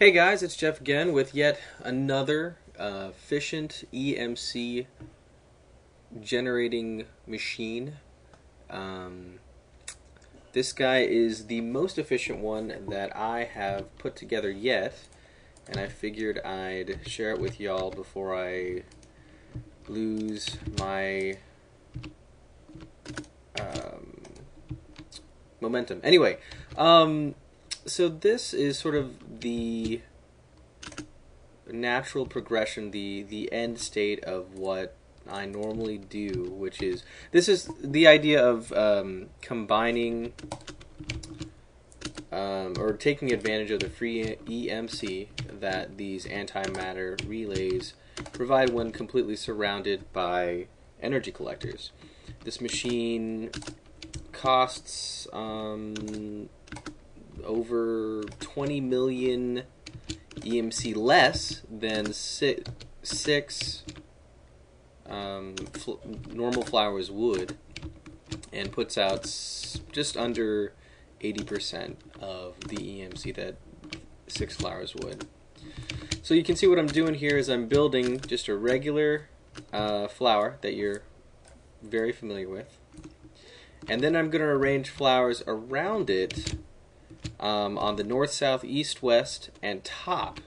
Hey guys, it's Jeff again with yet another efficient EMC generating machine. Um, this guy is the most efficient one that I have put together yet, and I figured I'd share it with y'all before I lose my momentum. Anyway, so this is sort of the natural progression, the end state of what I normally do, which is, this is the idea of combining or taking advantage of the free EMC that these antimatter relays provide when completely surrounded by energy collectors. This machine costs over 20 million EMC less than six normal flowers would, and puts out just under 80% of the EMC that 6 flowers would. So you can see what I'm doing here is I'm building just a regular flower that you're very familiar with, and then I'm going to arrange flowers around it on the north, south, east, west, and top.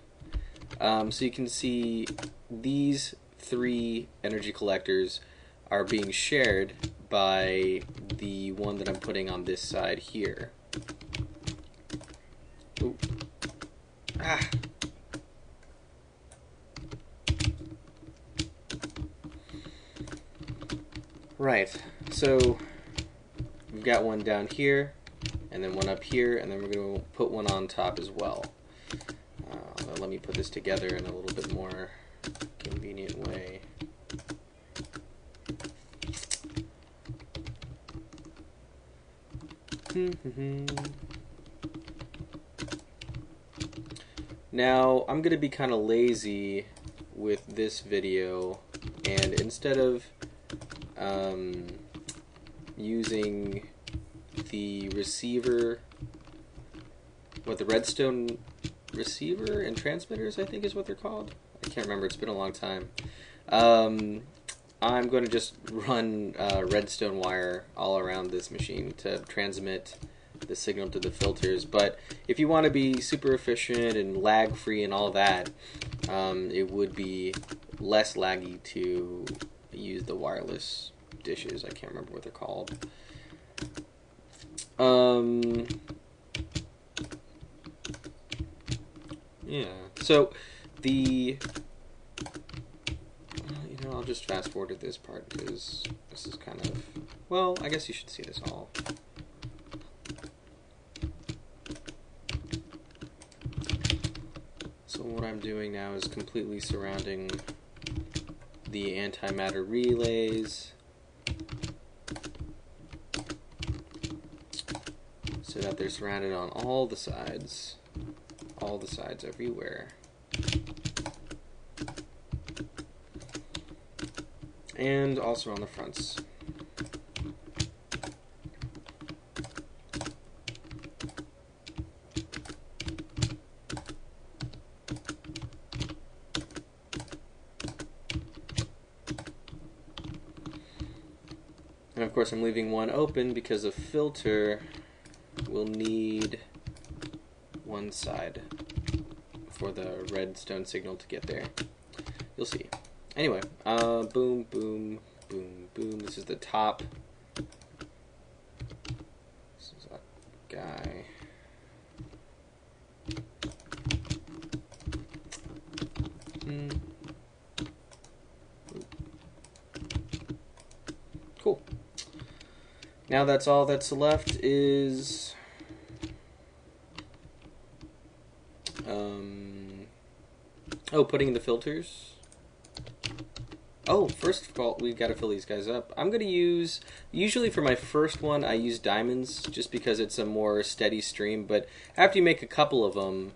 So you can see these 3 energy collectors are being shared by the one that I'm putting on this side here. Ooh. Ah. Right, so we've got one down here, and then one up here, and then we're going to put one on top as well. Let me put this together in a little bit more convenient way. Now, I'm going to be kind of lazy with this video, and instead of using the receiver, the redstone receiver and transmitters, I think is what they're called. I can't remember, it's been a long time. I'm going to just run redstone wire all around this machine to transmit the signal to the filters. But if you want to be super efficient and lag free and all that, it would be less laggy to use the wireless dishes. I can't remember what they're called. Yeah, so I'll just fast forward to this part because this is kind of, well, I guess you should see this all. So what I'm doing now is completely surrounding the antimatter relays so that they're surrounded on all the sides everywhere. And also on the fronts. And of course I'm leaving one open because a filter will need one side for the redstone signal to get there. You'll see. Anyway, boom, boom, boom, boom. This is the top. This is that guy. Cool. Now that's all that's left is putting in the filters. Oh, first of all, we've got to fill these guys up. I'm going to use, usually for my first one, I use diamonds just because it's a more steady stream, but after you make a couple of them,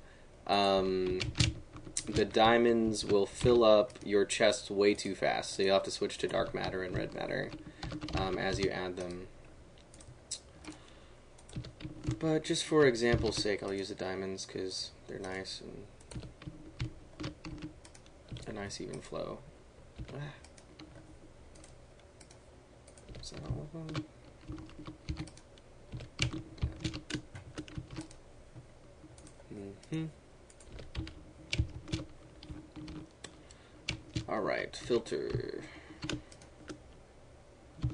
the diamonds will fill up your chests way too fast, so you'll have to switch to dark matter and red matter as you add them. But just for example's sake, I'll use the diamonds because they're nice and a nice even flow. Is that all of them? All right, filter. All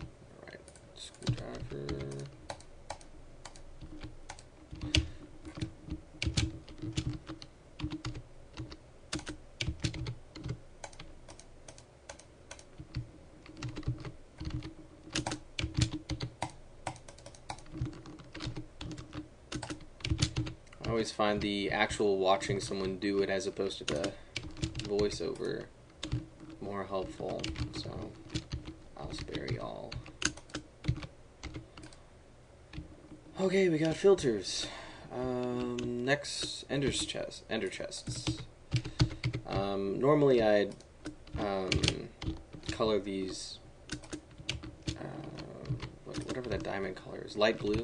right, screwdriver. I always find the actual watching someone do it as opposed to the voiceover more helpful, so I'll spare y'all. Okay, we got filters. Next, ender chests. Normally I'd color these, whatever that diamond color is, light blue,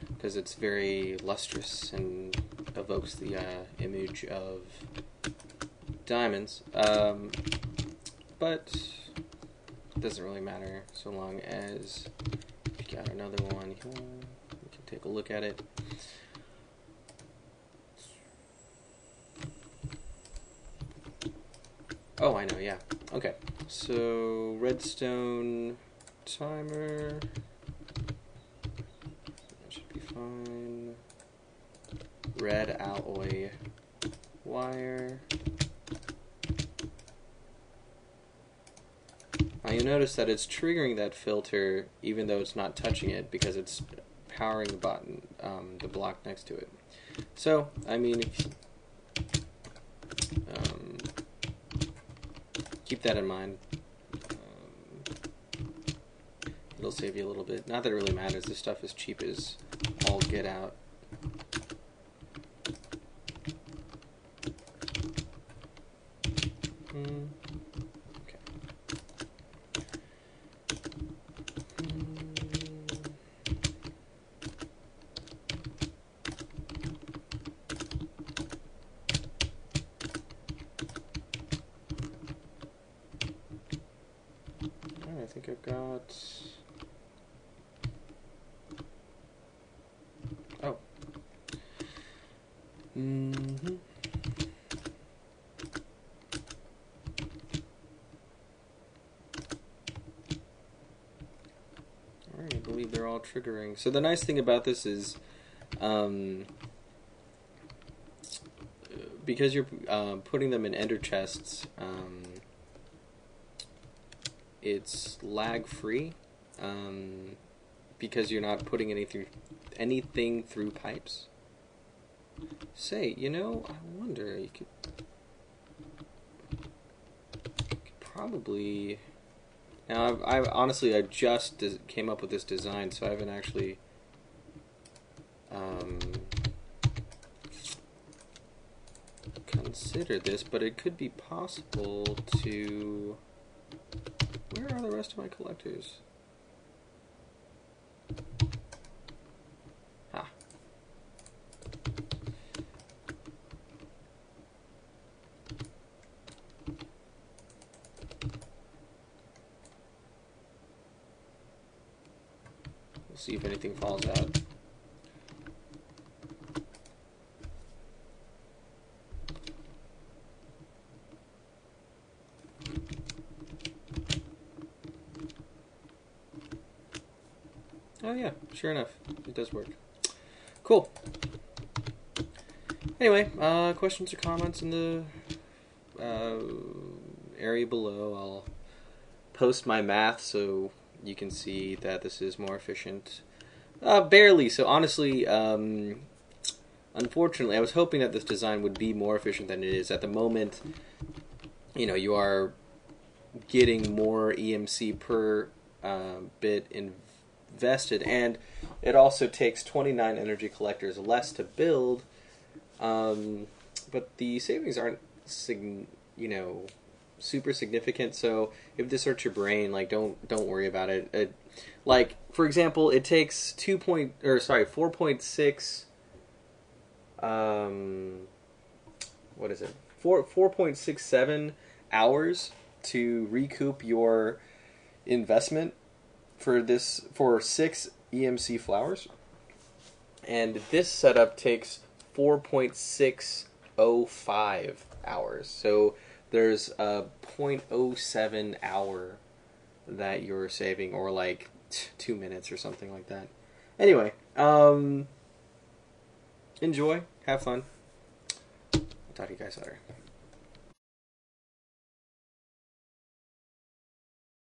because it's very lustrous and evokes the image of diamonds. But it doesn't really matter so long as you got another one here. We can take a look at it. Oh, I know, yeah. Okay, so redstone timer. That should be fine. Red alloy wire. Now you'll notice that it's triggering that filter even though it's not touching it because it's powering the button, the block next to it. So, I mean, keep that in mind. It'll save you a little bit. Not that it really matters. This stuff is cheap as all get out. I think I've got... Oh. Alright, I believe they're all triggering. So the nice thing about this is, because you're putting them in ender chests, it's lag free, because you're not putting anything through pipes. Say, you know, I wonder, you could probably... Now, I honestly just came up with this design, so I haven't actually considered this, but it could be possible to... Where are the rest of my collectors? Ah. We'll see if anything falls out. Oh yeah, sure enough, it does work. Cool. Anyway, questions or comments in the area below. I'll post my math so you can see that this is more efficient. Barely. So honestly, unfortunately, I was hoping that this design would be more efficient than it is. At the moment, you know, you are getting more EMC per bit invested, and it also takes 29 energy collectors less to build, but the savings aren't super significant. So if this hurts your brain, like don't worry about it. Like for example, it takes 4.6 what is it? 4.67 hours to recoup your investment for 6 EMC flowers. And this setup takes 4.605 hours. So there's a 0.07 hour that you're saving, or like 2 minutes or something like that. Anyway, enjoy, have fun. I'll talk to you guys later.